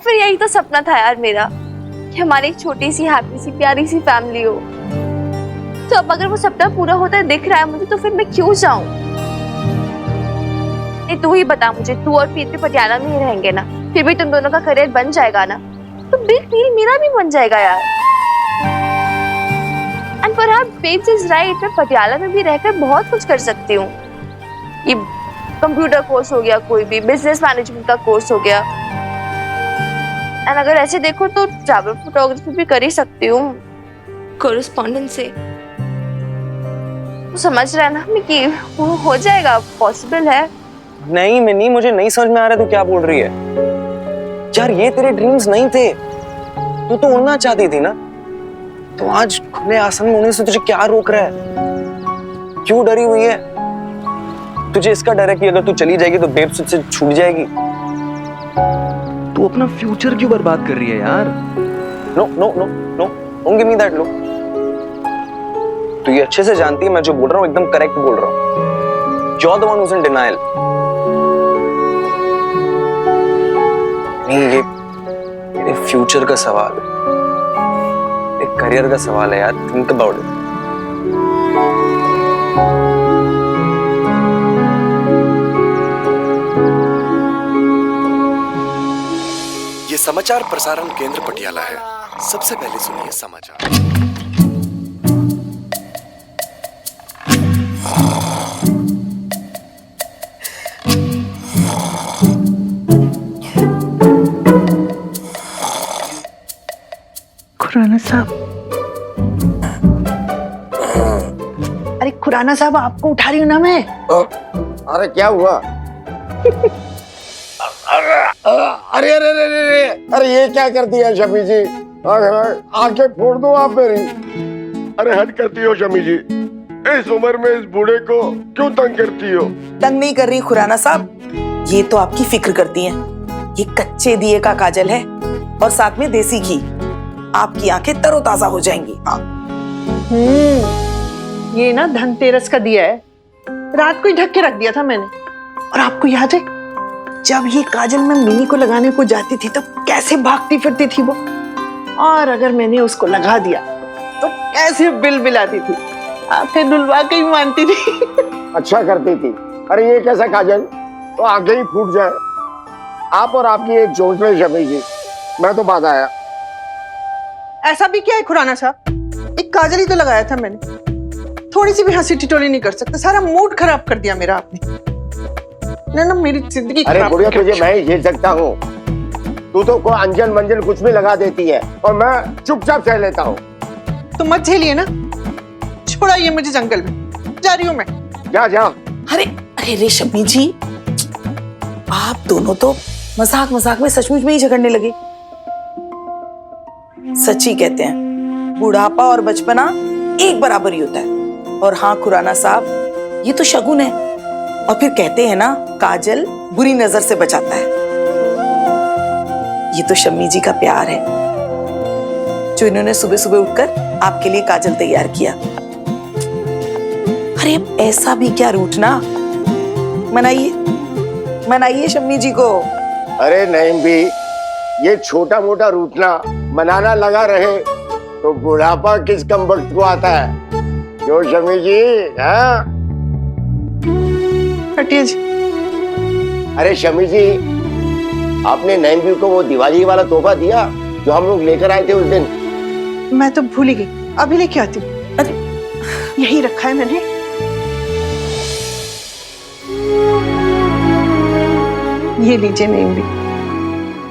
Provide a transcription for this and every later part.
फिर यही तो सपना था यार मेरा, कि हमारी एक छोटी सी हैप्पी सी प्यारी सी फैमिली हो। तो अब अगर वो सपना पूरा होता दिख रहा है मुझे, तो फिर मैं क्यों जाऊं? नहीं, तू ही बता मुझे, तू और पीर पटियाला में ही रहेंगे ना? फिर भी तुम दोनों का करियर बन जाएगा ना? तो बिग डील मेरा भी बन जाएगा यार। And perhaps babes is right, मैं पटियाला में भी रहकर बहुत कुछ कर सकती हूँ। ये कंप्यूटर कोर्स हो गया, कोई भी बिजनेस मैनेजमेंट का कोर्स हो गया, एंड अगर ऐसे देखो तो ट्रैवल फोटोग्राफी भी कर ही सकती हूँ कोरेस्पॉन्डेंट से। तो समझ रहा है ना मैं कि वो हो जाएगा, पॉसिबल है। नहीं मिनी, मुझे नहीं समझ में आ रहा तू क्या बोल रही है यार। ये तेरे ड्रीम्स नहीं थे, तू तो उड़ना चाहती थी ना। तो आज खुले आसमान में उड़ने से तुझे क्या रोक रहा है? क्यों डरी हुई है? तुझे इसका डर है कि अगर तू चली जाएगी तो बेब्स तुझसे छूट जाएगी। तू अपना फ्यूचर क्यों बर्बाद कर रही है यार? No no no no, don't give me that look. तू ये अच्छे से जानती है मैं जो बोल रहा हूँ एकदम करेक्ट बोल रहा हूँ। You're the one who's in denial. नहीं, ये मेरे फ्यूचर का सवाल है, एक करियर का सवाल है यार। Think about it. ये समाचार प्रसारण केंद्र पटियाला है। सबसे पहले सुनिए समाचार। खुराना साहब, अरे खुराना साहब, आपको उठा रही हूँ ना मैं। अरे क्या हुआ? अरे अरे अरे अरे अरे ये क्या कर दिया शमी जी? आंखें फोड़ दो आप मेरी। अरे हद करती हो शमी जी, इस उम्र में इस बूढ़े को क्यों तंग करती हो? तंग नहीं कर रही खुराना साहब, ये तो आपकी फिक्र करती हैं। ये कच्चे दिए का काजल है और साथ में देसी घी, आपकी आंखें तरोताजा हो जाएंगी। ये ना धनतेरस का दिया है, रात को ही ढक के रख दिया था मैंने। और आपको याद है जब ये काजल मैं मिनी को लगाने को जाती थी तो कैसे भागती फिरती थी वो, और अगर मैंने उसको लगा दिया तो कैसे बिलबिलाती थी, आंखें डुलवा के ही मानती थी। अच्छा करती थी। अरे ये कैसा काजल, तो आंखें ही फूट जाए। आप और आपकी एक जोश में शमी जी, मैं तो बाद आया। ऐसा भी क्या है खुराना साहब, एक काजल ही तो लगाया था मैंने, थोड़ी सी भी हंसी टिटोली नहीं कर सकते। सारा मूड खराब कर दिया मेरा आपने ना मेरी जिंदगी। अरे बुढ़िया, तुझे मैं ही झेल सकता हूँ, तू तो कोई अंजन मंजन कुछ भी लगा देती है और मैं चुपचाप सह लेता हूँ। तो मत झेलिए ना, छोड़ाइए मुझे जंगल में, जा रही हूँ मैं। जा जा। अरे अरे रे शमी जी, आप दोनों तो मजाक मजाक में सचमुच में ही झगड़ने लगे। सच्ची कहते हैं बुढ़ापा और बचपना एक बराबर ही होता है। और हाँ खुराना साहब, ये तो शगुन है। और फिर कहते हैं ना, काजल बुरी नजर से बचाता है। ये तो शम्मी जी का प्यार है जो इन्होंने सुबह सुबह उठकर आपके लिए काजल तैयार किया। अरे अब ऐसा भी क्या रूठना, मनाइए मनाइए शम्मी जी को। अरे नहीं भी, ये छोटा मोटा रूठना मनाना लगा रहे तो बुढ़ापा किस कम वक्त को आता है? जो शमी जी, हाँ? हटिए जी। अरे शमी जी, आपने नैनवी को वो दिवाली वाला तोहफा दिया जो हम लोग लेकर आए थे उस दिन? मैं तो भूल ही गई, अभी लेके आती हूँ। अरे यही रखा है मैंने। ये लीजिए नेम भी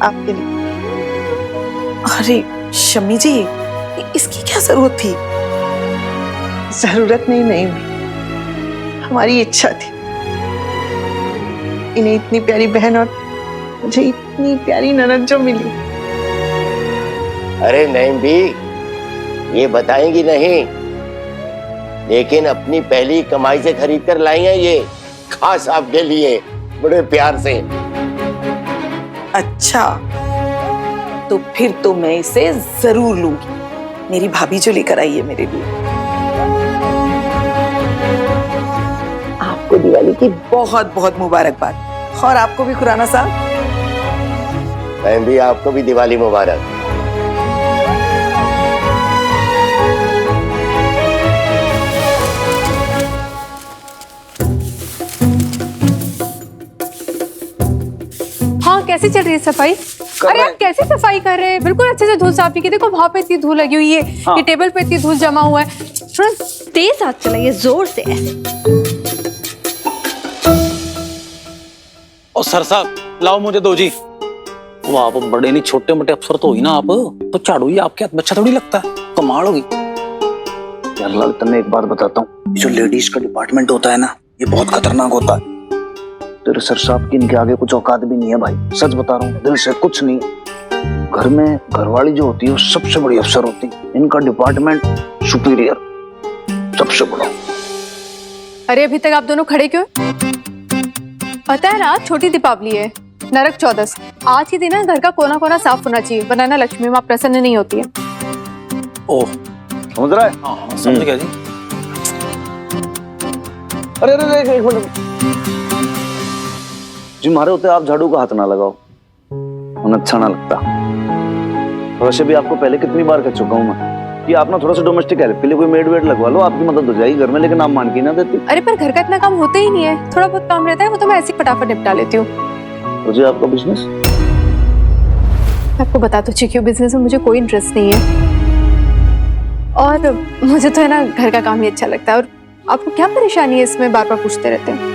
आपके लिए। अरे शम्मी जी, इसकी क्या जरूरत थी? जरूरत नहीं भी, हमारी इच्छा थी। इन्हें इतनी प्यारी बहन और मुझे इतनी प्यारी ननद जो मिली। अरे नहीं भी, ये बताएंगी नहीं, लेकिन अपनी पहली कमाई से खरीद कर लाई हैं ये, खास आपके लिए, बड़े प्यार से। अच्छा, तो फिर तो मैं इसे जरूर लूंगी। मेरी भाभी जो लेकर आई है मेरे लिए। आपको दिवाली की बहुत बहुत मुबारकबाद, और आपको भी खुराना साहब। बहन भी आपको भी दिवाली मुबारक। हाँ, कैसी चल रही है सफाई? अरे आप कैसे सफाई कर रहे हैं? बिल्कुल अच्छे से धूल साफ नहीं की। देखो वहां पे इतनी धूल लगी हुई है, ये टेबल पे इतनी धूल जमा हुआ है। थोड़ा तेज हाथ चलाइए, जोर से ऐसे। और सर साहब लाओ मुझे दो जी। वो आप बड़े नहीं छोटे मोटे अफसर तो ही ना आप, तो झाड़ू ही आपके हाथ में अच्छा थोड़ी लगता है। कमाल होगी यार। लाल तुम्हें एक बात बताता हूँ, जो लेडीज का डिपार्टमेंट होता है ना, ये बहुत खतरनाक होता है। तेरे सर साहब की इनके आगे कुछ औकात भी नहीं है भाई, सच बता रहा हूँ, दिल से कुछ नहीं। घर में घरवाली जो होती है वो सबसे बड़ी अफसर होती है, इनका डिपार्टमेंट सुपीरियर सबसे बड़ा। अरे अभी तक आप दोनों खड़े क्यों? पता है ना, छोटी दीपावली है, नरक चौदस। आज ही दिन ना घर का कोना कोना साफ होना चाहिए, वरना ना लक्ष्मी माँ प्रसन्न नहीं होती है। ओह समझ रहा है? हाँ समझ गया जी। अरे अरे एक मिनट जी, मारे होते आप झाड़ू का हाथ ना लगाओ, उन्हें अच्छा ना लगता। वैसे भी आपको पहले कितनी बार कह चुका हूँ मैं कि आप ना थोड़ा सा डोमेस्टिक हेल्प के लिए कोई मेड वेड लगवा लो, आपकी मदद हो जाएगी घर में, लेकिन आप मान के ना देती। अरे पर घर का इतना काम होता ही नहीं है, थोड़ा बहुत काम रहता है, वो तो मैं ऐसे ही फटाफट निपटा लेती हूँ। मुझे आपका बिजनेस, आपको बता तो चुकी हूँ, बिजनेस में मुझे कोई इंटरेस्ट नहीं है, और मुझे तो है ना घर का काम ही अच्छा लगता है। और आपको क्या परेशानी है इसमें, बार बार पूछते रहते हैं?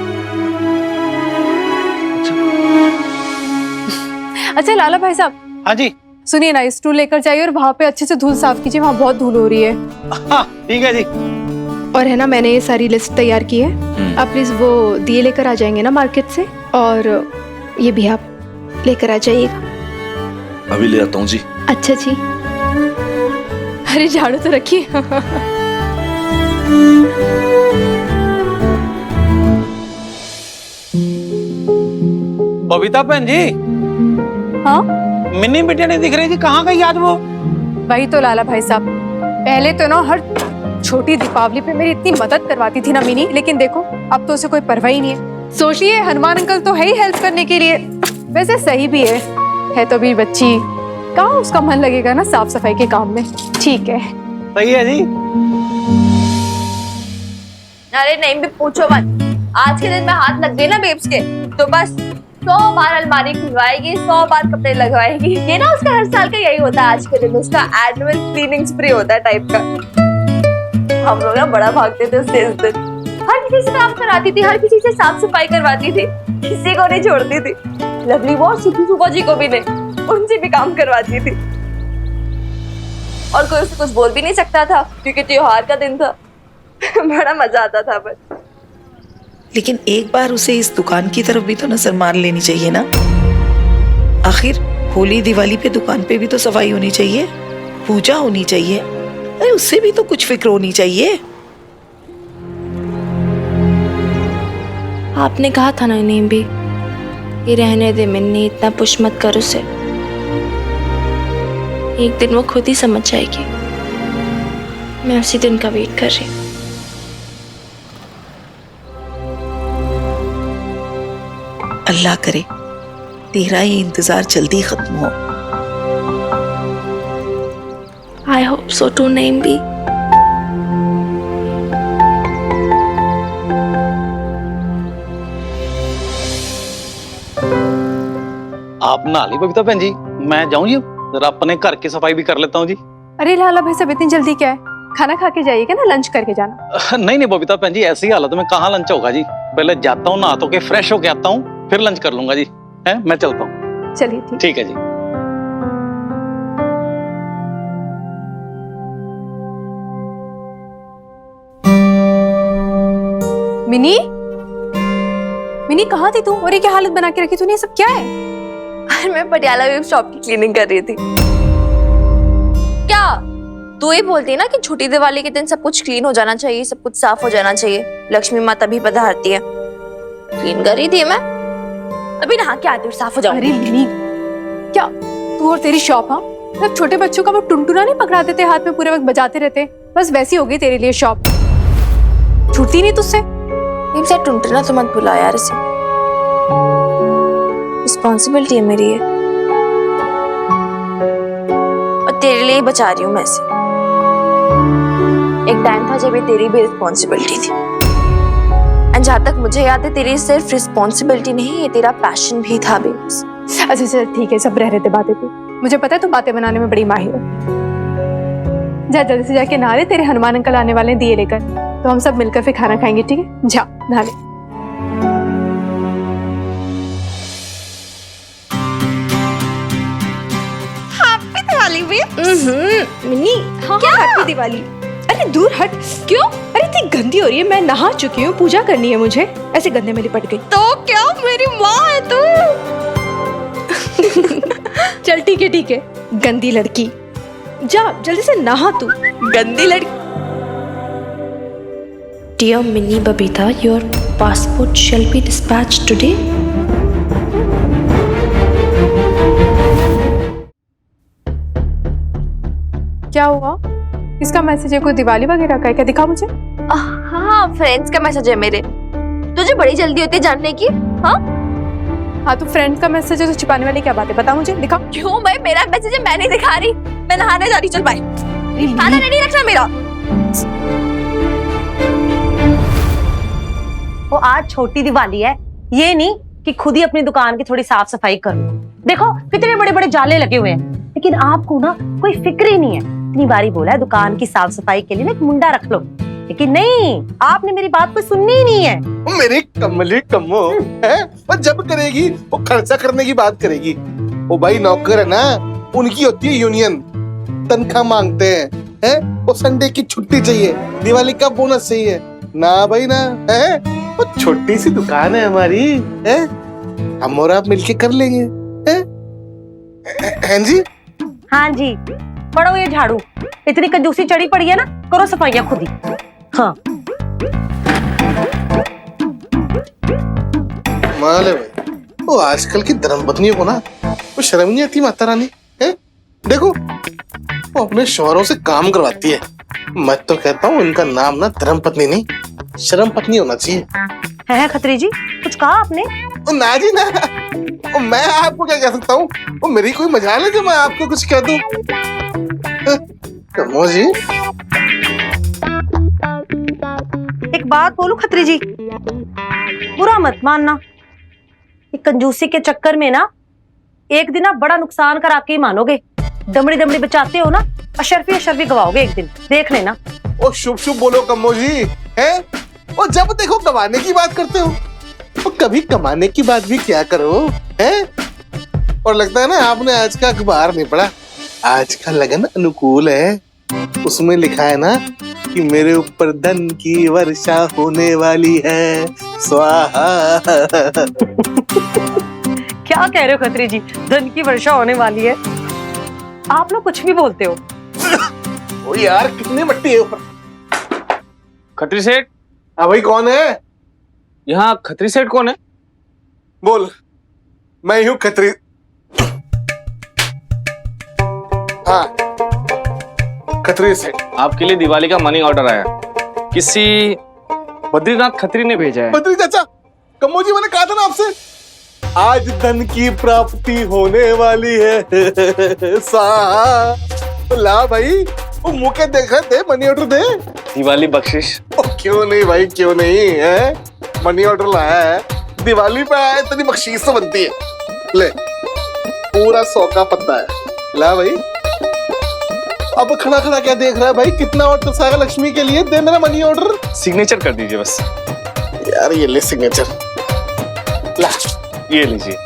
अच्छा लाला भाई साहब। हाँ जी। सुनिए ना, स्टूल लेकर जाइए और वहाँ पे अच्छे से धूल साफ कीजिए, वहाँ बहुत धूल हो रही है। हाँ ठीक है जी। और है ना, मैंने ये सारी लिस्ट तैयार की है, आप प्लीज वो दिए लेकर आ जाएंगे ना मार्केट से, और ये भी आप लेकर आ जाइएगा। अभी ले आता हूँ जी। अच्छा जी। अरे झाड़ू तो रखिए। बबीता बहन जी। हाँ मिन्नी बिटिया नहीं दिख रही जी, कहाँ गई आज वो? वही तो लाला भाई साहब, पहले तो ना हर छोटी दीपावली पे मेरी इतनी मदद करवाती थी ना मिनी, लेकिन देखो अब तो उसे कोई परवाह ही नहीं है। सोचिए, हनुमान अंकल तो है ही हेल्प करने के लिए। वैसे सही भी है तो भी बच्ची, कहाँ उसका मन लगेगा ना साफ सफाई के काम में। ठीक है, सही है जी। अरे नहीं भी पूछो मत, आज के दिन में हाथ लग गए ना बेब्स के तो बस 100 बार अलमारी खुलवाएगी, 100 बार कपड़े लगवाएगी। ये ना उसका हर साल का यही होता है, आज के दिन उसका एनुअल क्लीनिंग स्प्रे होता है टाइप का। हम लोग ना बड़ा भागते थे उससे इस दिन, हर किसी से काम कराती थी, हर किसी से साफ सफाई करवाती थी, किसी को नहीं छोड़ती थी। लवली वो सुखी सुबह जी को भी नहीं, उनसे भी काम करवाती थी, और कोई उसे कुछ बोल भी नहीं सकता था क्योंकि त्योहार का दिन था। बड़ा मजा आता था। बस लेकिन एक बार उसे इस दुकान की तरफ भी तो नजर मार लेनी चाहिए ना। आखिर होली दिवाली पे दुकान पे भी तो सफाई होनी चाहिए, पूजा होनी चाहिए, अरे उससे भी तो कुछ फिक्र होनी चाहिए। आपने कहा था ना इन्हें भी, ये रहने दे मिन्नी, इतना पुश मत कर उसे, एक दिन वो खुद ही समझ जाएगी। मैं उसी दिन का वेट कर रही हूँ। अल्लाह करे तेरा ये इंतजार जल्दी खत्म हो। I hope so too name भी। आप नहा ली बबीता बहन जी, मैं जाऊं जी, जरा अपने घर की सफाई भी कर लेता हूँ जी। अरे लाला भाई साहब इतनी जल्दी क्या है, खाना खा के जाइएगा ना, लंच करके जाना। नहीं नहीं बबीता बहन जी, ऐसी हालत में कहाँ लंच होगा जी, पहले जाता हूँ नहा धो के फ्रेश होके आता हूँ, फिर लंच कर लूंगा जी। है मैं चलता हूँ। चलिए ठीक। ठीक है जी। मिनी, मिनी कहाँ थी तू, और ये क्या हालत बना के रखी तूने, ये सब क्या है? अरे मैं पटियाला वेब शॉप की क्लीनिंग कर रही थी। क्या तू ही बोलती है ना कि छोटी दिवाली के दिन सब कुछ क्लीन हो जाना चाहिए, सब कुछ साफ हो जाना चाहिए, लक्ष्मी माँ तभी पधारती है। क्लीन कर रही थी मैं, अभी नहा के आती हूँ, साफ हो जाऊंगी। अरे मिनी, क्या तू और तेरी शॉप? हाँ, मतलब छोटे बच्चों का वो टुनटुना नहीं पकड़ा देते हाथ में, पूरे वक्त बजाते रहते, बस वैसी हो गई तेरे लिए शॉप। छूटती नहीं तुझसे। टुनटुना तो मत बुला यार, इसे रिस्पॉन्सिबिलिटी है मेरी ये। तेरे लिए ही बचा रही हूँ मैं इसे। एक टाइम था जब ये तेरी भी रिस्पॉन्सिबिलिटी थी, और जहाँ तक मुझे याद है तेरी सिर्फ रिस्पॉन्सिबिलिटी नहीं, ये तेरा पैशन भी था बेब्स। अच्छा चल ठीक है, सब रह रहे थे बातें पे। मुझे पता है तू बातें बनाने में बड़ी माहिर है। जा जल्दी से जाके नहा ले, तेरे हनुमान अंकल आने वाले हैं दिए लेकर, तो हम सब मिलकर फिर खाना खाएंगे, ठीक है? जा नहा ले। हैप्पी दिवाली भी। मिनी क्या हैप्पी दिवाली? अरे दूर हट। क्यों? अरे इतनी गंदी हो रही है, मैं नहा चुकी हूँ, पूजा करनी है मुझे, ऐसे गंदे में लिपट गई। तो क्या, मेरी माँ है तू। चल ठीक है, गंदी लड़की, जा जल्दी से नहा तू, गंदी लड़की। Dear Minnie Babita, your passport shall be dispatched today. क्या हुआ? किसका मैसेज है? कोई दिवाली वगैरह का है क्या? दिखा मुझे। हाँ, फ्रेंड्स का मैसेज है मेरे। तुझे बड़ी जल्दी होती है जानने की? हाँ तो फ्रेंड्स का मैसेज है तो छिपाने वाली क्या बात है? बता मुझे, दिखा। क्यों भाई, मेरा मैसेज है, मैं नहीं दिखा रही, मैं नहाने जा रही। चल बाय। खाना रेडी रखना मेरा। वो आज छोटी दिवाली है, ये नहीं कि खुद ही अपनी दुकान की थोड़ी साफ सफाई करो। देखो कितने बड़े बड़े जाले लगे हुए हैं, लेकिन आपको ना कोई फिक्र ही नहीं है। इतनी बारी बोला है दुकान की साफ सफाई के लिए ना एक मुंडा रख लो, लेकिन नहीं, आपने मेरी बात को सुननी ही नहीं है। मेरी कमली कमो है, वो जब करेगी वो खर्चा करने की बात करेगी। वो भाई नौकर है ना, उनकी होती है यूनियन, तनख्वाह मांगते हैं, वो संडे की छुट्टी चाहिए, दिवाली का बोनस चाहिए ना भाई ना, है वो छोटी सी दुकान है हमारी, है हम और आप मिलके कर लेंगे, हैं जी? हाँ जी, पढ़ो ये झाड़ू, इतनी कंजूसी चढ़ी पड़ी है ना, करो सफाइयाँ खुद ही। हाँ माले भाई, वो आजकल की धर्मपत्नियों को ना वो शर्म नहीं आती माता रानी, है देखो वो अपने शौहरों से काम करवाती है। मैं तो कहता हूँ इनका नाम ना धर्मपत्नी नहीं, शर्म पत्नी होना चाहिए। है खत्री जी, कुछ कहा आपने? ओ ना जी ना, ओ मैं आपको क्या कह सकता हूँ, वो मेरी कोई मजाल है जो मैं आपको कुछ कह दूं? कमो जी, एक बात बोलूं खत्री जी, बुरा मत मानना, ये कंजूसी के चक्कर में ना एक दिन आप बड़ा नुकसान करा के ही मानोगे। दमड़ी दमड़ी बचाते हो ना, अशरफी अशरफी गवाओगे एक दिन, देख लेना। ओ शुभ शुभ बोलो कमो जी, है वो जब देखो कमाने की बात करते हो, वो कभी कमाने की बात भी क्या करो, है? और लगता है ना आपने आज का अखबार नहीं पढ़ा, आज का लगन अनुकूल है, उसमें लिखा है ना कि मेरे ऊपर धन की वर्षा होने वाली है, स्वाहा। क्या कह रहे हो खत्री जी, धन की वर्षा होने वाली है? आप लोग कुछ भी बोलते हो। ओ यार कितनी मट्टी है ऊपर। खत्री सेठ। हाँ भाई कौन है? यहाँ खत्री सेठ कौन है? बोल। मैं ही हूँ खत्री। हाँ खत्री सेठ। आपके लिए दिवाली का मनी ऑर्डर आया, किसी बद्रीनाथ खत्री ने भेजा है। बद्री चाचा, कम्मो जी मैंने कहा था ना आपसे, आज धन की प्राप्ति होने वाली है। सा ला भाई, वो मुँह के देखा दे, मनी ऑर्डर दे, दिवाली बख्शिश। ओ क्यों नहीं भाई, क्यों नहीं है, मनी ऑर्डर लाया है, दिवाली पे आया, इतनी बख्शीश तो बनती है। ले पूरा 100 का पत्ता है, ला भाई। अब खड़ा खड़ा क्या देख रहा है भाई, कितना और तरसाएगा लक्ष्मी के लिए, दे मेरा मनी ऑर्डर। सिग्नेचर कर दीजिए बस। यार ये ले सिग्नेचर, ला ये लीजिए।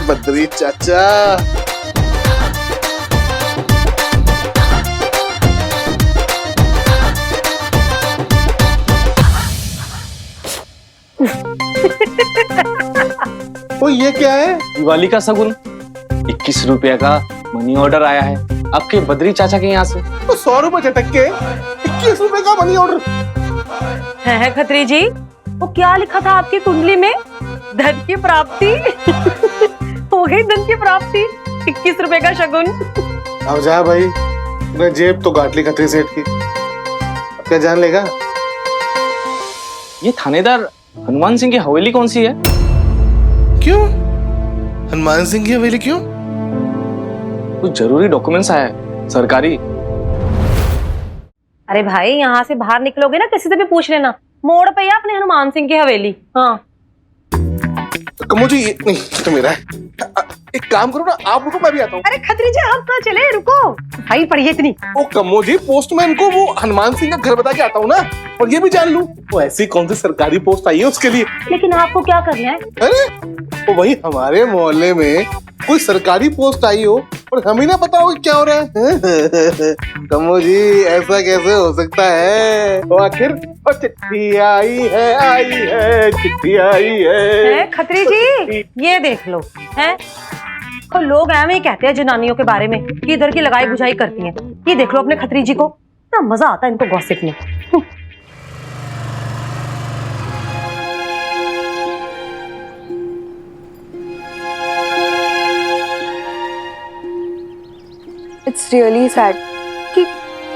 बद्री चाचा। ओ ये क्या है? दिवाली का शगुन, 21 रुपया का मनी ऑर्डर आया है आपके बद्री चाचा के यहाँ से। तो 100 रुपए झटक के 21 रुपए का मनी ऑर्डर है खत्री जी, वो क्या लिखा था आपकी कुंडली में? धन की प्राप्ति। हो गई धन की प्राप्ति, 21 रुपए का शगुन। अब जा भाई, तूने जेब तो गाट ली खत्री सेठ की, अब क्या जान लेगा? ये थानेदार हनुमान सिंह की हवेली कौन सी है? क्यों हनुमान सिंह की हवेली क्यों? कुछ जरूरी डॉक्यूमेंट्स आया है सरकारी। अरे भाई यहाँ से बाहर निकलोगे ना किसी से भी पूछ लेना, मोड़ पे है अपने हनुमान सिंह की हवेली। हाँ कमो जी ये नहीं तो मेरा है। एक काम करो ना, आप रुको मैं भी आता हूँ। अरे खत्री जी आप कहाँ चले, रुको। भाई पढ़िए इतनी। ओ कमो जी, पोस्टमैन को वो हनुमान सिंह का घर बता के आता हूँ ना, और ये भी जान लूं वो ऐसी कौन सी सरकारी पोस्ट आई है उसके लिए। लेकिन आपको क्या करना है? अरे वो वही हमारे मोहल्ले में कोई सरकारी पोस्ट आई हो और हमें ना पता हो कि क्या हो रहा है। कमो जी ऐसा कैसे हो सकता है? वो आखिर वो चिट्ठी आई है चिट्ठी आई है। खत्री जी ये देख लो है, तो लोग ऐਵੇਂ ही कहते हैं जनानियों के बारे में कि इधर की लगाई बुझाई करती हैं। ये देख लो अपने खत्री जी को, ना मजा आता है इनको गॉसिप में। इट्स रियली सैड कि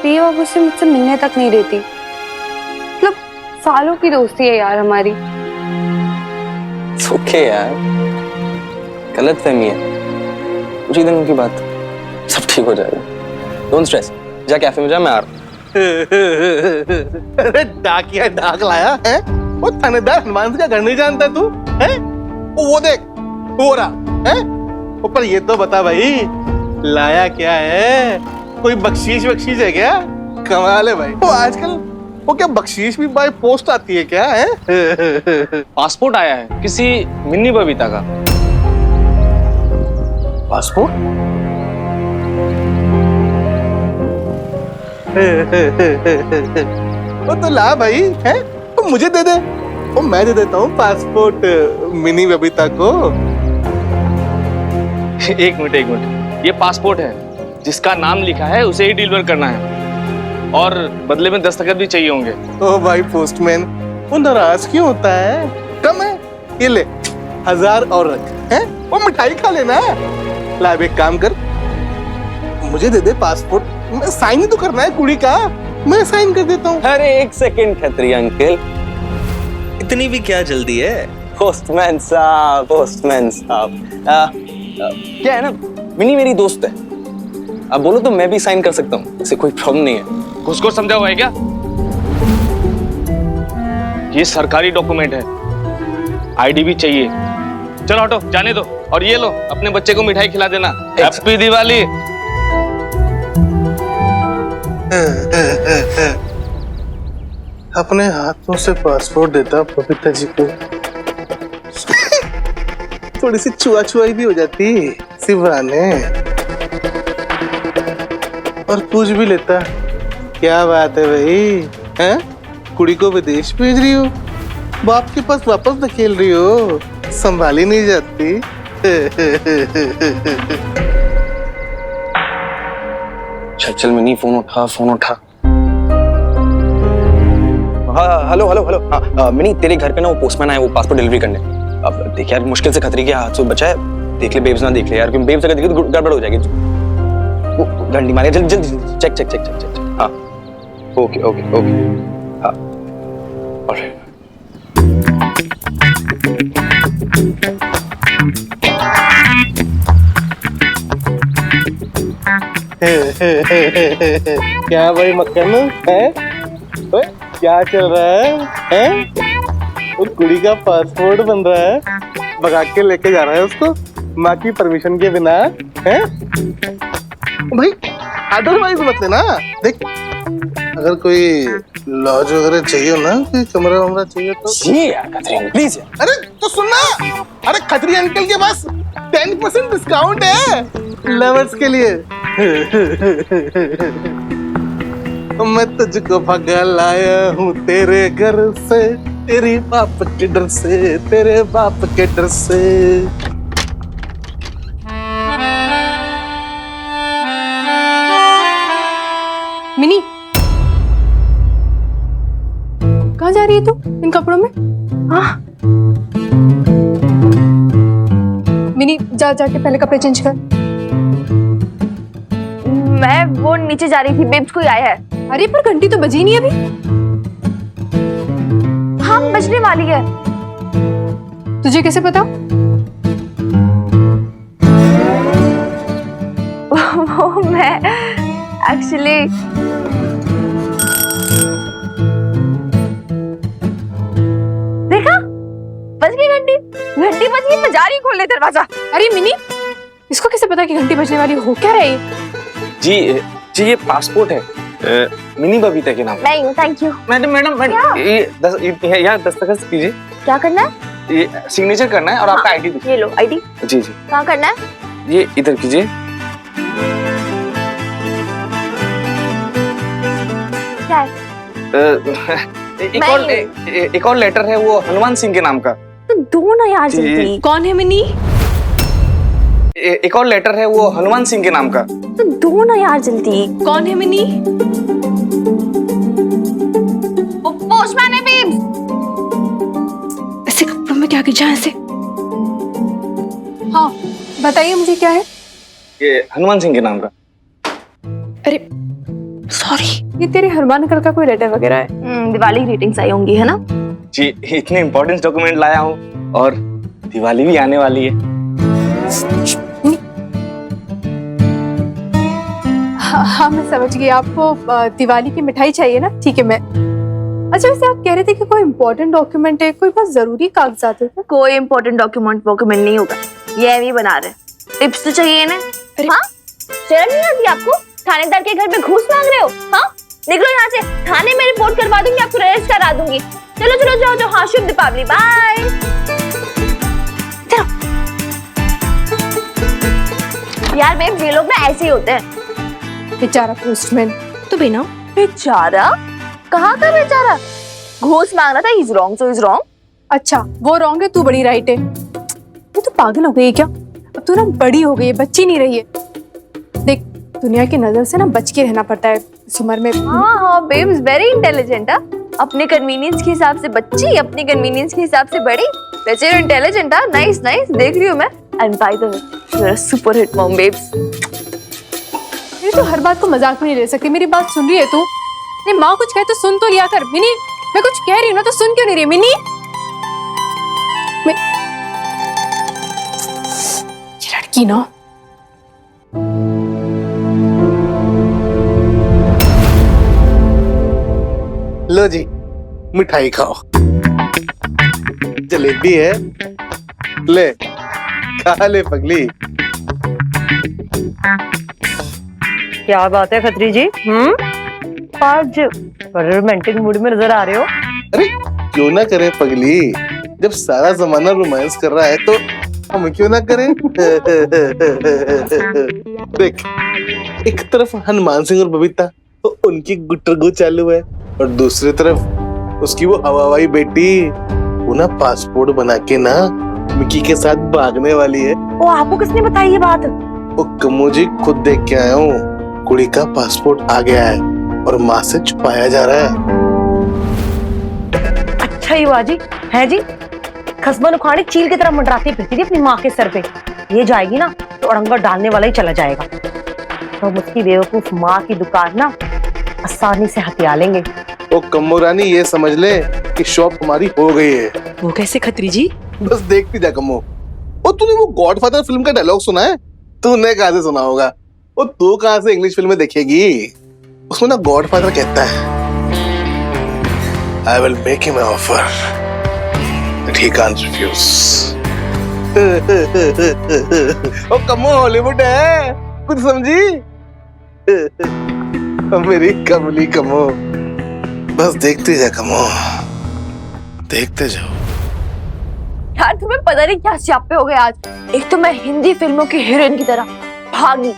प्रिया अब उससे मुझसे मिलने तक नहीं देती। मतलब सालों की दोस्ती है यार हमारी। ओके यार, गलत फहमी है, कुछ ही दिनों की बात, सब ठीक हो जाएगा। डोंट स्ट्रेस, जा कैफे में जा, मैं आ रहा हूँ। अरे डाकिया डाक लाया है, वो थानेदार हनुमान सिंह का घर नहीं जानता तू है? वो देख हो रहा है। पर ये तो बता भाई लाया क्या है? कोई बख्शीश वख्शीश है क्या? कमाल है भाई। वो आजकल वो क्या बख्शीश भी बाय पोस्ट आती है क्या है? पासपोर्ट आया है किसी मिन्नी बबीता का। पासपोर्ट? वो तो ला भाई है, तो मुझे दे दे, वो मैं दे देता हूँ पासपोर्ट मिनी बबीता को। एक मिनट, ये पासपोर्ट है, जिसका नाम लिखा है उसे ही डिलीवर करना है और बदले में दस्तखत भी चाहिए होंगे। ओ भाई पोस्टमैन, वो नाराज क्यों होता है? कम है, ये ले 1000 और रख है, वो मिठाई खा लेना। ला एक काम कर, मुझे दे दे पासपोर्ट, मैं साइन ही तो करना है कुड़ी का, मैं साइन कर देता हूँ। अरे एक सेकंड खत्री अंकल, इतनी भी क्या जल्दी है? पोस्टमैन साहब, पोस्टमैन साहब, क्या है ना, मिनी मेरी दोस्त है, अब बोलो तो मैं भी साइन कर सकता हूँ, इससे कोई प्रॉब्लम नहीं है। घुसखोर समझा हुआ है क्या? ये सरकारी डॉक्यूमेंट है, आईडी भी चाहिए। चलो हटो, जाने दो, और ये लो अपने बच्चे को मिठाई खिला देना। हैप्पी दिवाली। अपने हाथों से पासपोर्ट देता बबीता जी को, थोड़ी सी छुआ छुआई भी हो जाती सिवाने, और पूछ भी लेता क्या बात है भाई, हैं? कुड़ी को विदेश भेज रही हो, बाप के पास वापस धकेल रही हो, संभाली नहीं जाती। चल मिनी, फोन उठा, फोन उठा। हाँ हेलो हेलो हेलो, हाँ मिनी तेरे घर पे ना वो पोस्टमैन आया, वो पासपोर्ट डिलीवरी करने। अब देख यार, मुश्किल से खतरे के हाथ से बचा है, देख ले बेब्स ना देख ले यार, क्योंकि बेब्स अगर देखे तो गड़बड़ हो जाएगी। वो डंडी मारे, जल्दी जल्दी check check check check check. हाँ ओके ओके ओके, हाँ ऑलराइट। क्या भाई मक्खन है? ओए, क्या चल रहा है? वो कुड़ी का पासपोर्ट बन रहा है, भगा के लेके जा रहा है उसको माँ की परमिशन के बिना है? भाई अदरवाइज मत लेना। देख अगर कोई लॉज वगैरह चाहिए हो ना, कोई कमरा वमरा चाहिए तो जी यार खत्री प्लीज यार। अरे तो सुनना, अरे खत्री अंकल के पास 10% डिस्काउंट है लवर्स के लिए। मैं तुझको भगा लाया हूँ तेरे घर से, तेरी बाप के डर से, तेरे बाप के डर से। मिनी कहाँ जा रही है तू इन कपड़ों में? हाँ मिनी जा जाके पहले कपड़े चेंज कर। मैं वो नीचे जा रही थी, बेब्स कोई आया है। अरे पर घंटी तो बजी नहीं अभी। हाँ बजने वाली है। तुझे कैसे पता? है एक्चुअली देखा बज गई घंटी घंटी बज गई मैं जा रही हूँ खोलने दरवाजा। अरे मिनी, इसको कैसे पता कि घंटी बजने वाली हो क्या रही? जी ये पासपोर्ट है मिनी बबीता के नाम। नहीं थैंक यू। मैडम ये यहाँ दस्तखत कीजिए। क्या करना है? ये सिग्नेचर करना है और आपका आईडी दीजिए। ये लो आईडी। जी जी कहाँ करना है? ये इधर कीजिए। क्या है? एक और लेटर है वो हनुमान सिंह के नाम का। तो दो ना यार जल्दी। कौन है मिनी? एक और लेटर है वो हनुमान सिंह के नाम का। तो दो ना यार जल्दी। कौन है मिनी? पोस्टमैन है बेब्स। ऐसे कपड़ों में क्या गिरा ऐसे? हाँ बताइए मुझे क्या है? ये हनुमान सिंह के नाम का। अरे सॉरी, ये तेरे हनुमान अंकल का कोई लेटर वगैरह है? दिवाली ग्रीटिंग्स आई होंगी है ना? जी इतने इम्पोर्टेंट डॉक्यूमेंट लाया हूँ और दिवाली भी आने वाली है। हाँ मैं समझ गई, आपको दिवाली की मिठाई चाहिए ना? ठीक है मैं। अच्छा वैसे आप कह रहे थे कि कोई इम्पोर्टेंट डॉक्यूमेंट है, कोई बहुत जरूरी कागजात है? कोई इम्पोर्टेंट डॉक्यूमेंट नहीं होगा, ये एम ही बना रहे। टिप्स तो चाहिए ना? हाँ शर्म नहीं आती आपको? थानेदार के घर में घूस मांग रहे हो? हाँ निकलो यहाँ से, थाने में रिपोर्ट करवा दूंगी, आपको अरेस्ट करा दूंगी। चलो चलो जाओ जाओ। हाँ शुभ दीपावली, बाय। यार बेब ये लोग ना ऐसे ही होते हैं। बेचारा पोस्टमैन। तो बिना बेचारा? कहाँ का बेचारा? घूस मांग रहा था। Is wrong so is wrong. अच्छा वो रॉन्ग है, तू बड़ी राइट है। ये तो पागल हो गई है क्या? अब तू ना बड़ी हो गई है, बच्ची नहीं रही है। देख दुनिया की नजर से ना बच के रहना पड़ता है इस उम्र में। हाँ बेब्स वेरी इंटेलिजेंट है। अपने कन्वीनियंस के हिसाब से बच्ची, अपने कन्वीनियंस के हिसाब से बड़ी। वैसे इंटेलिजेंट है। नाइस नाइस, देख रही हूँ मैं। And by the way you are a super hit mom babes. ये तो हर बात को मजाक में नहीं ले सकती। मेरी बात सुन रही है तू? नहीं माँ कुछ कहे तो सुन तो लिया कर। मिनी मैं कुछ कह रही हूँ ना, तो सुन क्यों नहीं रही? मिनी ये लड़की ना। लो जी मिठाई खाओ। जलेबी है, ले खा ले पगली। क्या बात है खत्री जी? आज बड़े रोमांटिक मूड में नजर आ रहे हो। अरे क्यों ना करें पगली, जब सारा जमाना रोमांस कर रहा है तो हम क्यों ना करें। देख एक तरफ हनुमान सिंह और बबीता तो उनकी गुट्टरगू चालू है, और दूसरी तरफ उसकी वो हवाई बेटी वो ना पासपोर्ट बना के ना मिकी के साथ भागने वाली है। वो आपको किसने बताई ये बात? वो कम्मो जी खुद देख के आया हूँ। कुड़ी का पासपोर्ट आ गया है और माँ से छुपाया जा रहा है। अच्छा ही हुआ जी, है जी। खसबन उखाड़ी चील की तरह मंडराती फिरती थी अपनी माँ के सर पे। ये जाएगी ना तो अड़ंगा डालने वाला ही चला जाएगा। तो हम उसकी बेवकूफ माँ की दुकान ना आसानी से हथिया लेंगे। वो कम्मो रानी ये समझ ले कि शॉप हमारी हो गई है। वो कैसे खत्री जी? बस देखती जा कम्मो। और तूने वो गॉडफादर फिल्म का डायलॉग सुना है? तूने कहाँ से सुना होगा? वो तू कहाँ से इंग्लिश फिल्में देखेगी? उसमें ना गॉडफादर कहता है I will make him an offer that he can't refuse. ओ कम्मो हॉलीवुड है, कुछ समझी? मेरी कमली कमो, बस देखते जा कमो, देखते जाओ। यार तुम्हें पता नहीं क्या स्यापे हो गए आज। एक तो मैं हिंदी फिल्मों की हीरोइन की तरह भागी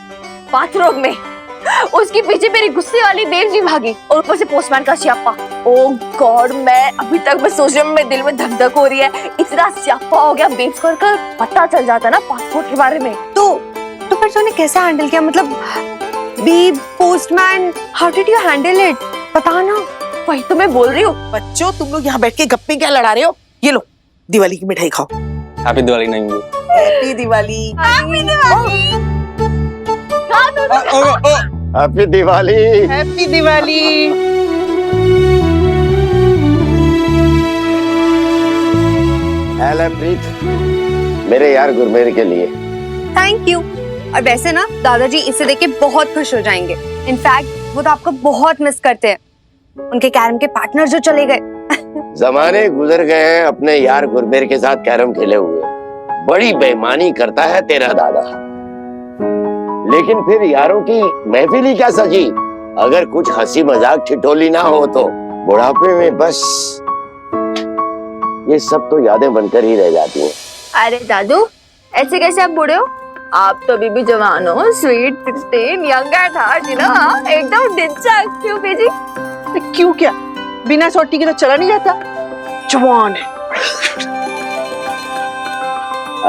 बाथरूम में, उसके पीछे मेरी गुस्से वाली बेब जी भागी, और ऊपर से पोस्टमैन का स्यापा। ओ गॉड, मैं अभी तक मैं सोच रही हूँ, मेरे दिल में धक धक हो रही है। इतना स्यापा हो गया। बेब्स को अगर पता चल जाता ना पासपोर्ट के बारे में तो फिर तूने कैसे हैंडल किया? मतलब babe, postman, how did you handle it? पता ना। वही तो मैं बोल रही हूँ। बच्चों तुम लोग यहाँ बैठ के गप्पे क्या लड़ा रहे हो? ये लो दिवाली की मिठाई खाओ। हैप्पी दिवाली नहीं happy Diwali. Happy Diwali. Happy Diwali. Happy Diwali. Hello Preet, मेरे यार गुरमेर के लिए। Thank you. और वैसे ना दादाजी इसे देख के बहुत खुश हो जाएंगे। इनफैक्ट वो तो आपको बहुत मिस करते हैं, उनके कैरम के पार्टनर जो चले गए। जमाने गुजर गए हैं अपने यार गुरबेर के साथ कैरम खेले हुए। बड़ी बेईमानी करता है तेरा दादा, लेकिन फिर यारों की महफिल ही क्या सजी अगर कुछ हंसी मजाक ठिठोली ना हो तो। बुढ़ापे में बस ये सब तो यादें बनकर ही रह जाती हैं। अरे दादू, ऐसे कैसे आप बूढ़े हो? आप तो अभी भी जवान हो, sweet 16, young at heart, you know, एकदम डिच्चा। क्यों बीजी? क्यों क्या? बिना सोटी के तो चला नहीं जाता। जवान है।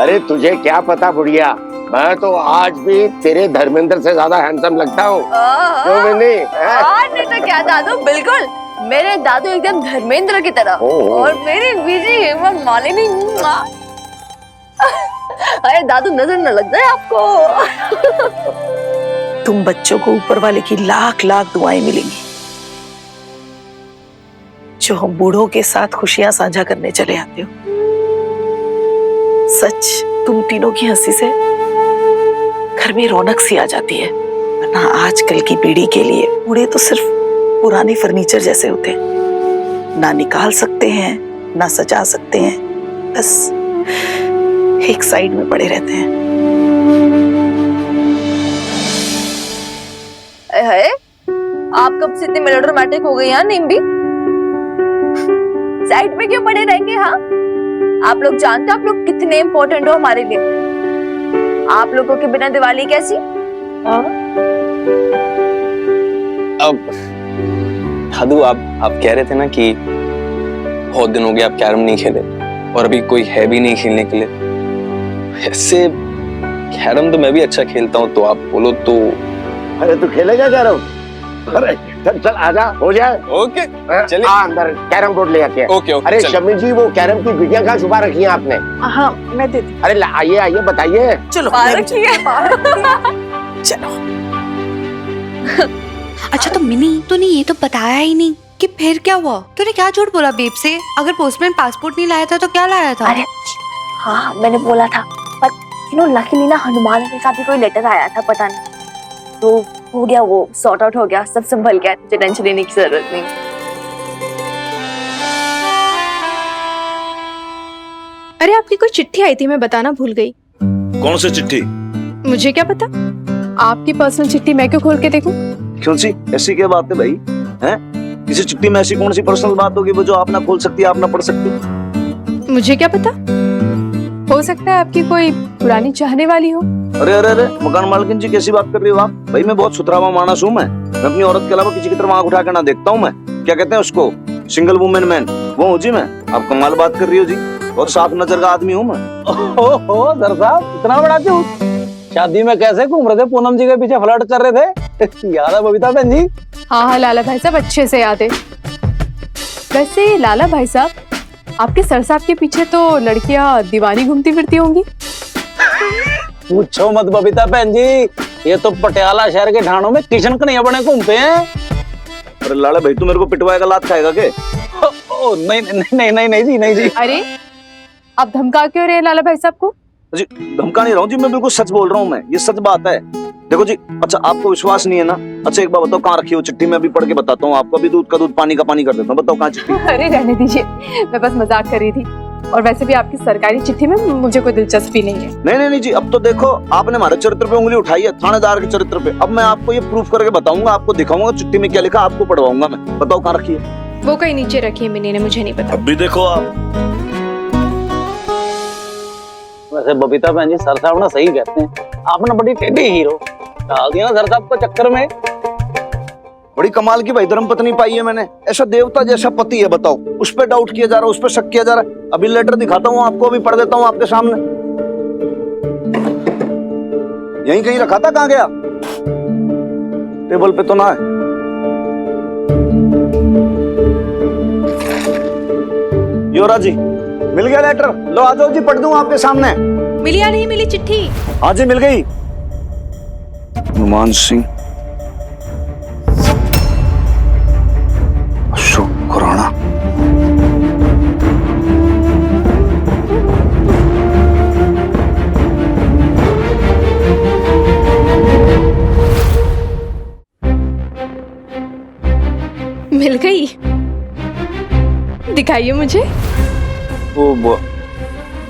अरे तुझे क्या पता बुढ़िया, मैं तो आज भी तेरे धर्मेंद्र से ज्यादा हैंडसम लगता हूँ। क्यों मिनी? नहीं तो क्या दादू, बिल्कुल मेरे दादू एकदम धर्मेंद्र की तरह, और मेरी बीजी हेमा मालिनी। अरे दादू, नजर न लग जाए आपको। तुम बच्चों को ऊपर वाले की लाख लाख दुआएं मिलेंगी, जो हम बूढ़ों के साथ खुशियां साझा करने चले आते हो। सच, तुम तीनों की हंसी से घर में रौनक सी आ जाती है। वरना आजकल की पीढ़ी के लिए बूढ़े तो सिर्फ पुराने फर्नीचर जैसे होते हैं, ना निकाल सकते हैं ना सजा सकते हैं, बस एक साइड में पड़े रहते हैं। है आप कब से इतने मेलोड्रामेटिक हो गए यार निम्बी? साइड में क्यों पड़े रहेंगे? हाँ, आप लोग जानते हो आप लोग कितने इम्पोर्टेंट हो हमारे लिए। आप लोगों के बिना दिवाली कैसी? अब दादू, आप कह रहे थे ना कि बहुत दिन हो गए आप कैरम नहीं खेले, और अभी कोई है भी नहीं खेलने के लिए। ऐसे कैरम तो मैं भी अच्छा खेलता हूँ, तो आप बोलो तो। अरे तू खेलेगा कैरम? अरे चल चल आजा, हो जाए। ओके चलिए, अंदर कैरम बोर्ड ले आते हैं। Okay okay. अरे शमी जी, वो कैरम की बिटिया कहाँ छुपा रखी है आपने? हाँ, मैं देती। अरे आइए आइए, बताइए। चलो चलो। अच्छा तो मिनी, तूने ये तो बताया ही नहीं कि फिर क्या हुआ? तूने क्या झूठ बोला बेब से? अगर पोस्टमैन पासपोर्ट नहीं लाया था तो क्या लाया था? अरे हाँ, मैंने बोला था, पर यू नो लकीली ना हनुमान अंकल का भी कोई लेटर आया था, पता नहीं, तो हो गया, वो सॉर्ट आउट हो गया, सब संभल गया, तुझे टेंशन लेने की जरूरत नहीं। अरे आपकी कोई चिट्ठी आई थी, मैं बताना भूल गई। कौन सी चिट्ठी? मुझे क्या पता। आपकी पर्सनल चिट्ठी मैं क्यों खोल के देखूं? क्यों सी? ऐसी क्या बात है भाई? हैं? किसी चिट्ठी में ऐसी कौन सी पर्सनल बात होगी वो जो आप ना खोल सकती, आप ना पढ़ सकती? मुझे क्या पता, हो सकता है आपकी कोई पुरानी चाहने वाली हो। अरे अरे अरे, मकान मालकिन जी कैसी बात कर रही हो आप? भाई मैं बहुत सुथरावा मानस हूँ। मैं अपनी औरत के अलावा किसी की तरफ आंख उठा के ना देखता हूँ। मैं क्या कहते हैं उसको, सिंगल वुमेन मैन, वो हूँ जी मैं। आप कमाल बात कर रही हो जी, और साफ नजर का आदमी हूँ मैं। ओहो सर साहब, इतना बड़ा क्यों? शादी में कैसे घूम रहे थे, पूनम जी के पीछे फ्लर्ट कर रहे थे? याद है बबीता बहन जी? हाँ लाला भाई साहब, अच्छे से याद है। वैसे लाला भाई साहब, आपके सर साहब के पीछे तो लड़कियां दीवानी घूमती फिरती होंगी। पूछो मत बबीता बहन जी, ये तो पटियाला शहर के ढाणों में किशन कन्हैया बने घूमते हैं। अरे लाला भाई, तू मेरे को पिटवाएगा, लात खाएगा के? नहीं नहीं नहीं नहीं जी, नहीं जी। अरे आप धमका क्यों रहे लाला भाई साहब को? जी धमका नहीं रहा हूँ जी, मैं बिल्कुल सच बोल रहा हूँ। मैं ये सच बात है। देखो जी, अच्छा आपको विश्वास नहीं है ना? अच्छा एक बात बताओ, कहाँ रखी हो चिट्ठी? मैं अभी पढ़ के बताता हूँ आपको। अभी दूध का दूध पानी का पानी कर देता हूँ। बताओ कहाँ चिट्ठी? अरे रहने दीजिए, मैं बस मजाक कर रही थी, और वैसे भी आपकी सरकारी चिट्ठी में मुझे कोई दिलचस्पी नहीं है। नहीं जी, अब तो देखो आपने हमारे चरित्र पे उंगली उठाई है, थानेदार के चरित्र पे। अब मैं आपको ये प्रूफ करके बताऊंगा, आपको दिखाऊंगा चिट्ठी में क्या लिखा, आपको पढ़वाऊंगा मैं। बताओ कहाँ रखी है? वो कहीं नीचे रखी है मिनी ने, मुझे नहीं पता। अब भी देखो आप। वैसे बबीता बहन जी, सर साहब ना सही कहते हैं, आपने बड़ी टेढ़ी हीरो डाल दिया ना सर साहब को चक्कर में। बड़ी कमाल की भाई धर्मपत्नी पाई है मैंने, ऐसा देवता जैसा पति है। बताओ, उस पर डाउट किया जा रहा है, उस पर शक किया जा रहा है। अभी लेटर दिखाता हूँ आपको, अभी पढ़ देता हूँ आपके सामने। यहीं कहीं रखा था, कहाँ गया? टेबल पे तो ना है। योरा जी, मिल गया लेटर? लो आ जाओ जी, पढ़ दूं आपके सामने। मिली या नहीं मिली चिट्ठी? हाँ जी मिल गई। हनुमान सिंह, अशोक खुराना, दिखाइए मुझे। वो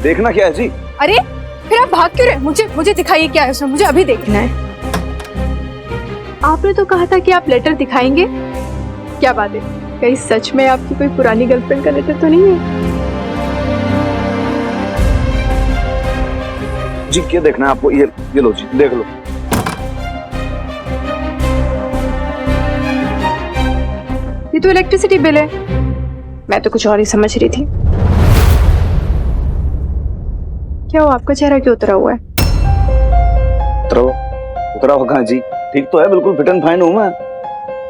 देखना क्या है जी? अरे फिर आप भाग क्यों रहे? मुझे दिखाइए क्या है उसमें, मुझे अभी देखना है। आपने तो कहा था कि आप लेटर दिखाएंगे। क्या बात है, कहीं सच में आपकी कोई पुरानी गर्लफ्रेंड का लेटर तो नहीं है? जी क्या देखना है आपको? ये लो जी, देख लो। ये तो इलेक्ट्रिसिटी बिल है, मैं तो कुछ और ही समझ रही थी। क्या वो आपका चेहरा क्यों उतरा हुआ है? उतरा हुआ कहाँ जी? ठीक तो है, बिल्कुल फिट एंड फाइन हूँ मैं।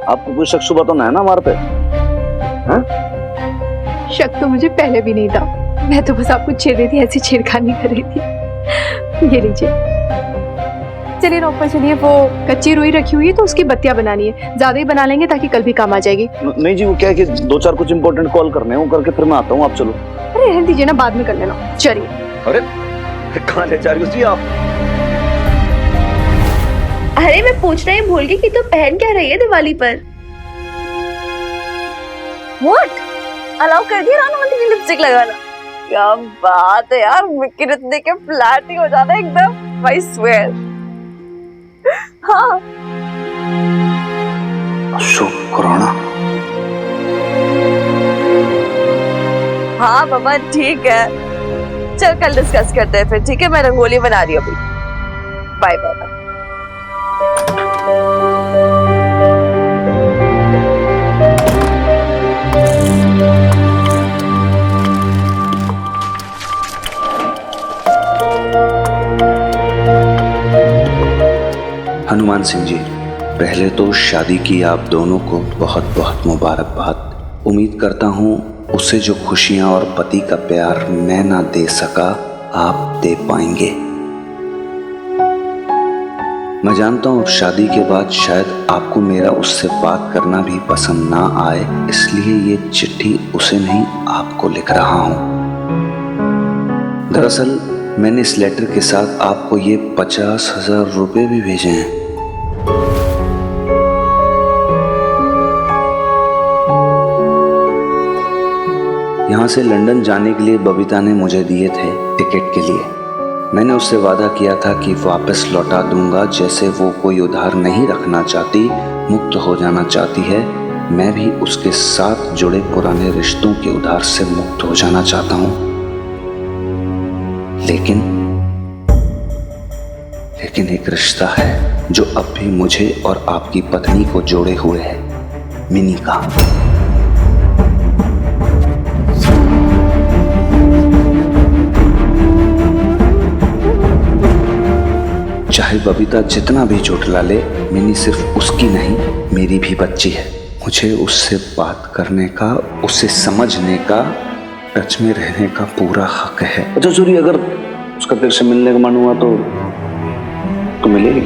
आपको कोई शक शुबा तो नहीं है ना हमारे पे? हाँ? शक तो मुझे पहले भी नहीं था, मैं तो बस आपको छेड़ रही थी, ऐसी छेड़खानी कर रही थी। ये लीजिए। चलिए ना ऊपर चलिए, वो कच्ची रुई रखी हुई है तो उसकी बत्तियां बनानी है, ज्यादा ही बना लेंगे ताकि कल भी काम आ जाएगी। नहीं जी, वो क्या है कि 2-4 कुछ इंपॉर्टेंट कॉल करने हैं, वो करके फिर मैं आता हूँ, आप चलो। अरे रहने दीजिए ना, बाद में कर लेना। चलिए। अरे कहाँ ले जा रही हो जी आप? अरे मैं पूछना ही भूल गई कि तू पहन क्या रही है दिवाली पर? What? अलाउ कर दिया रानू मंदिर की लिपस्टिक लगाना? क्या बात है यार, विक्रांत देख के फ्लैट ही हो जाता है एकदम। I swear। हाँ। शुक्राना। हाँ बाबा ठीक है, चल कल डिस्कस करते हैं फिर, ठीक है? मैं रंगोली बना रही हूँ अभी। Bye bye. हनुमान सिंह जी, पहले तो शादी की आप दोनों को बहुत बहुत मुबारकबाद। उम्मीद करता हूँ उसे जो खुशियाँ और पति का प्यार मैं ना दे सका, आप दे पाएंगे। मैं जानता हूँ शादी के बाद शायद आपको मेरा उससे बात करना भी पसंद ना आए, इसलिए ये चिट्ठी उसे नहीं आपको लिख रहा हूँ। दरअसल मैंने इस लेटर के साथ आपको ये 50,000 रुपये भी भेजे हैं। यहाँ से लंदन जाने के लिए बबीता ने मुझे दिए थे टिकट के लिए। मैंने उससे वादा किया था कि वापस लौटा दूंगा, जैसे वो कोई उधार नहीं रखना चाहती, मुक्त हो जाना चाहती है। मैं भी उसके साथ जुड़े पुराने रिश्तों के उधार से मुक्त हो जाना चाहता हूँ। लेकिन एक रिश्ता है जो अब भी मुझे और आपकी पत्नी को जोड़े हुए है, मिनी का। चाहे बबीता जितना भी झूठला ले, मिनी सिर्फ उसकी नहीं मेरी भी बच्ची है। मुझे उससे बात करने का, उसे समझने का, टच में रहने का पूरा हक है। अच्छा सूरी, अगर उसका तेरे से मिलने का मन हुआ तो मिलेगी।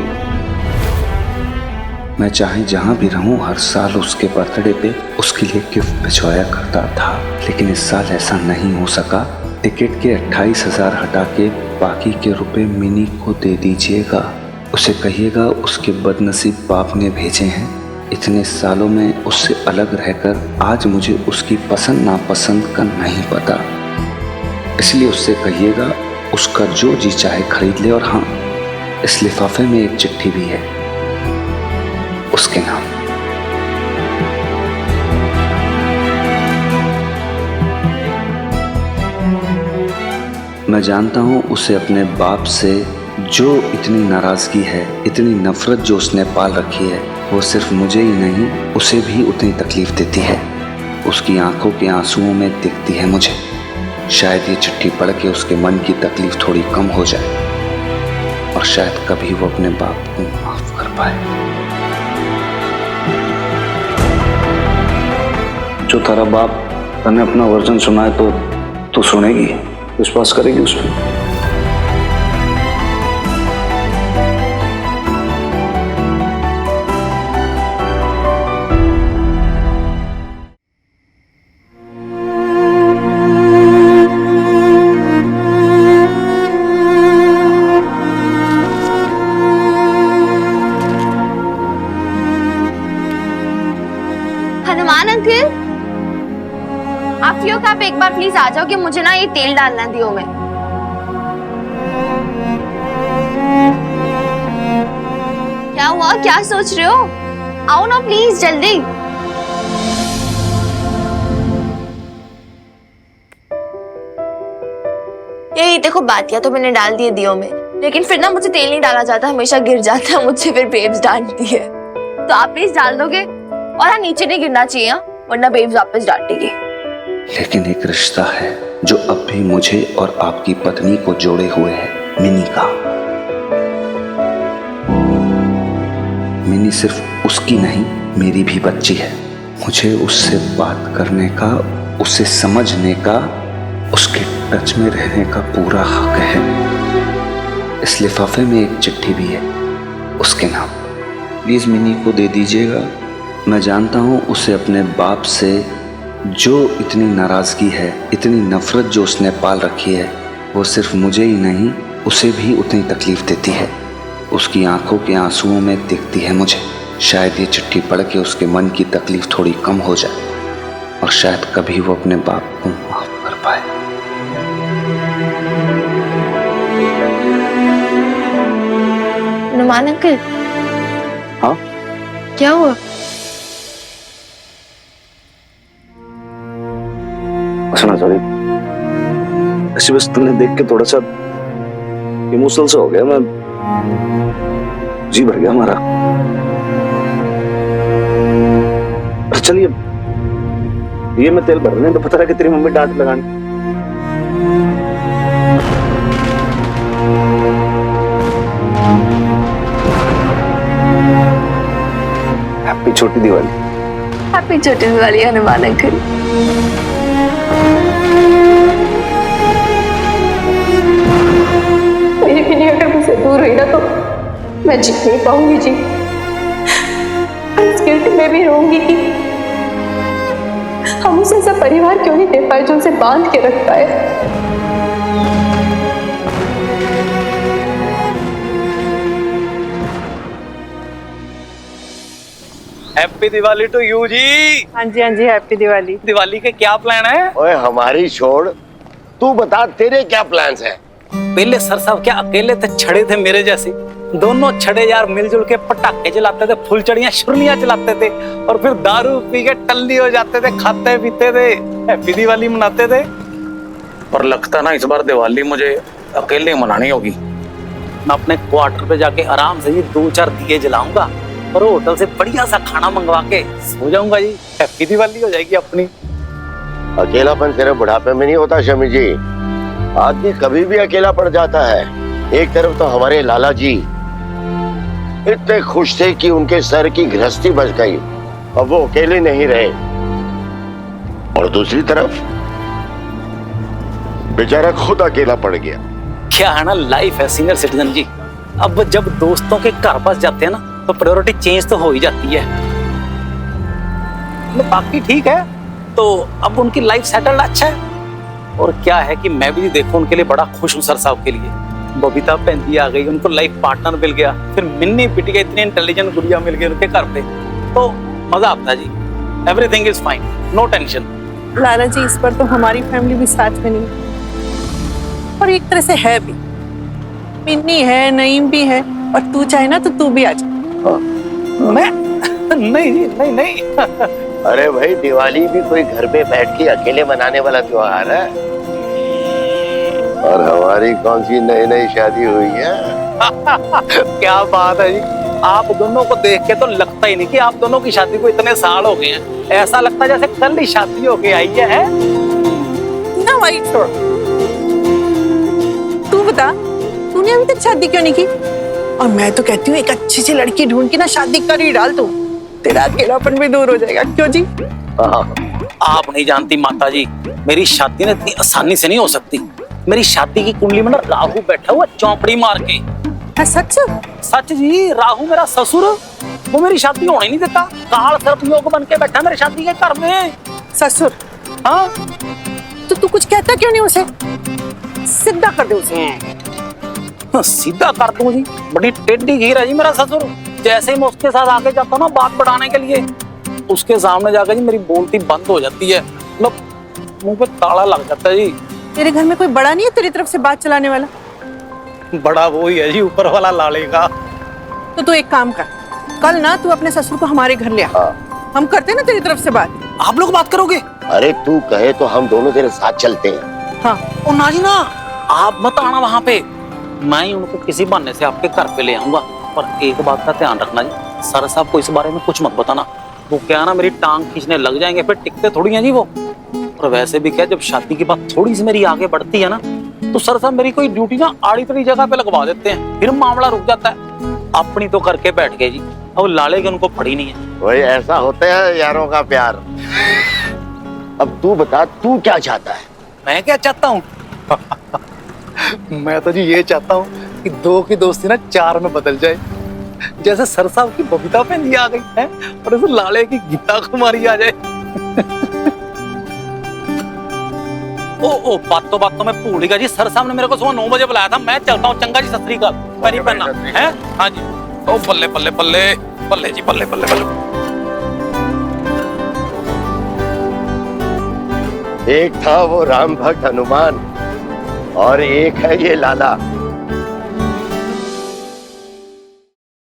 मैं चाहे जहां भी रहूं, हर साल उसके बर्थडे पे उसके लिए गिफ्ट भिजवाया करता था, लेकिन इस साल ऐसा नहीं हो सका। टिकट के 28,000 हटा के बाकी के रुपए मिनी को दे दीजिएगा। उसे कहिएगा उसके बदनसीब बाप ने भेजे हैं। इतने सालों में उससे अलग रहकर आज मुझे उसकी पसंद नापसंद का नहीं पता, इसलिए उससे कहिएगा उसका जो जी चाहे खरीद ले। और हाँ, इस लिफाफे में एक चिट्ठी भी है उसके नाम। मैं जानता हूं उसे अपने बाप से जो इतनी नाराजगी है, इतनी नफरत जो उसने पाल रखी है, वो सिर्फ मुझे ही नहीं उसे भी उतनी तकलीफ देती है। उसकी आंखों के आंसुओं में दिखती है मुझे। शायद ये चिट्ठी पढ़ के उसके मन की तकलीफ थोड़ी कम हो जाए और शायद कभी वो अपने बाप को माफ कर पाए। जो तेरा बाप तने अपना वर्जन सुनाए तो तू सुनेगी, विश्वास करेगी उस पर। काफी हो कि आप एक बार प्लीज आ जाओ कि मुझे ना ये तेल डालना है दियो में। क्या हुआ, क्या सोच रहे हो? आओ ना प्लीज जल्दी। यही देखो, बातिया तो मैंने डाल दिए दियो में, लेकिन फिर ना मुझे तेल नहीं डाला जाता, हमेशा गिर जाता है मुझसे, फिर बेब्स डालती है। तो आप प्लीज डाल दोगे? और हाँ, नीचे नहीं गिरना चाहिए, वरना बेब्स वापस डांटेगी। लेकिन एक रिश्ता है जो अब भी मुझे और आपकी पत्नी को जोड़े हुए है, मिनी का। मिनी सिर्फ उसकी नहीं, मेरी भी बच्ची है। मुझे उससे बात करने का, उसे समझने का, उसके टच में रहने का पूरा हक है। इस लिफाफे में एक चिट्ठी भी है उसके नाम। प्लीज मिनी को दे दीजिएगा। मैं जानता हूँ उसे अपने बाप से जो इतनी नाराजगी है, इतनी नफरत जो उसने पाल रखी है, वो सिर्फ मुझे ही नहीं, उसे भी उतनी तकलीफ देती है। उसकी आंखों के आंसुओं में दिखती है मुझे। शायद ये चिट्ठी पढ़ के उसके मन की तकलीफ थोड़ी कम हो जाए और शायद कभी वो अपने बाप को माफ कर पाए। नुमान अंकल। हाँ? क्या हुआ? सुना सॉरी, ऐसे बस तुमने देख के थोड़ा सा इमोशनल सा हो गया, मैं जी भर गया हमारा। चलिए, ये मैं तेल भरने तो पता रहा कि तेरी मम्मी डांट लगानी। हैप्पी छोटी दिवाली। हैप्पी छोटी दिवाली हनुमान अंकल। मेरी मिनी अगर मुझसे दूर हुई ना तो मैं जी नहीं पाऊंगी जी। इस गिल्ट में भी रहूंगी कि हम उसे ऐसा परिवार क्यों नहीं दे पाए जो उसे बांध के रख पाए। हैप्पी दिवाली टू यू जी। हाँ जी हैप्पी दिवाली। दिवाली के क्या प्लान है? ओए हमारी छोड़, तू बता तेरे क्या प्लान्स हैं? पहले सर साहब क्या अकेले थे, छड़े थे मेरे जैसे? दोनों छड़े यार मिलजुल के पटाखे चलाते थे, फुलचड़ियां शुरलियां चलाते थे और फिर दारू पी के टल्ली हो जाते थे, खाते पीते थे, हैप्पी दिवाली मनाते थे। और लगता ना इस बार दिवाली मुझे अकेले मनानी होगी। मैं अपने क्वार्टर पे जाके आराम से ये 2-4 दिए जलाऊंगा और होटल से बढ़िया सा खाना मंगवा के सो जाऊंगा जी। हैप्पी दिवाली हो जाएगी अपनी। अकेलापन सिर्फ बुढ़ापे में नहीं होता शमी जी, आदमी कभी भी अकेला पड़ जाता है। एक तरफ तो हमारे लाला जी इतने खुश थे कि उनके सर की गृहस्थी बच गई, अब वो अकेले नहीं रहे, और दूसरी तरफ बेचारा खुद अकेला पड़ गया। क्या है ना, लाइफ है सीनियर सिटीजन जी। अब जब दोस्तों के घर पास जाते हैं ना तो प्रायोरिटी चेंज तो हो ही जाती है। बाकी ठीक है, तो अब उनकी लाइफ सेटल्ड अच्छा है। और क्या है कि मैं भी देखो उनके लिए बड़ा खुश हूँ सर साहब के लिए। बबीता पेंदी आ गई, उनको लाइफ पार्टनर मिल गया, फिर मिन्नी बिटिया इतनी इंटेलिजेंट गुड़िया मिल गई उनके घर पे, तो मजा आता है जी। Everything is fine, no tension. Lala ji, इस पर तो हमारी फैमिली भी साथ में नहीं, और एक तरह से है भी। मिन्नी है, नईम भी है, और तू चाहे ना तो तू भी आ जा। मैं नहीं जी, नहीं। अरे भाई, दिवाली भी कोई घर पे बैठ के अकेले मनाने वाला त्योहार है, और हमारी कौन सी नई शादी हुई है। क्या बात है जी, आप दोनों को देख के तो लगता ही नहीं कि आप दोनों की शादी को इतने साल हो गए हैं। ऐसा लगता है जैसे कल ही शादी हो के आई है ना। भाई छोड़, तू बता, तूने अभी तक शादी क्यों नहीं की? और मैं तो कहती हूँ एक अच्छी सी लड़की ढूंढ के ना शादी कर ही डाल तू, तेरा अकेलापन भी दूर हो जाएगा। क्यों जी? आप नहीं जानती माता जी, मेरी शादी ना इतनी आसानी से नहीं हो सकती। मेरी शादी की कुंडली में ना राहु बैठा हुआ चौपड़ी मार के। है सच? सच जी, राहु मेरा ससुर, वो मेरी शादी होने नहीं देता। काल सर्प योग बन के बैठा मेरी शादी के घर में। ससुर? हाँ। तो तू कुछ कहता क्यों नहीं उसे? सीधा कर दे उसे। सीधा कर दूं जी, बड़ी टेढ़ी घीर है जी मेरा ससुर। जैसे ही मैं उसके साथ आगे जाता हूँ ना बात बढ़ाने के लिए, उसके सामने जाकर जी मेरी बोलती बंद हो जाती है। मतलब मुंह पे ताला लग जाता है जी। तेरे घर में कोई बड़ा नहीं है तेरी तरफ से बात चलाने वाला? बड़ा वो ही है जी, ऊपर वाला लाले का। तो तू एक काम कर, कल ना तू अपने ससुर को हमारे घर ले आ। हम करते ना तेरी तरफ से बात। आप लोग बात करोगे? अरे तू कहे तो हम दोनों तेरे साथ चलते हैं। हाँ। ओ ना जी ना, आप मत आना वहां पे, मैं ही उनको किसी बहाने से आपके घर पे ले आऊंगा। पर एक बात का ध्यान रखना जी, सर साहब को इस बारे में कुछ मत बताना। वो क्या ना मेरी टांग खींचने लग जाएंगे, फिर टिकते थोड़ी हैं जी वो। और वैसे भी क्या, जब शादी की बात थोड़ी सी मेरी आगे बढ़ती है ना, तो सर साहब मेरी कोई ड्यूटी ना आड़ी तड़ी जगह पे लगवा देते हैं, फिर मामला रुक जाता है। अपनी तो करके बैठ गए जी, अब लाले के उनको पड़ी नहीं है। वही ऐसा होता है यारों का प्यार। अब तू बता, तू क्या चाहता है? मैं क्या चाहता हूँ? मैं तो जी ये चाहता हूँ कि दो की दोस्ती ना चार में बदल जाए, जैसे सर साहब की बबीता पेंदी आ गई है और इस लाले की गीता कुमारी आ जाए। ओ बातों में भूल गया जी, सर साहब ने मेरे को सुबह 9 बजे बुलाया था। मैं चलता हूँ, चंगा जी, सत श्री अकाल। पैरी पहनना है? हाँ जी। ओ बल्ले बल्ले बल्ले बल्ले जी, बल्ले बल्ले बल्ले। एक था वो राम भक्त हनुमान और एक है ये लाला।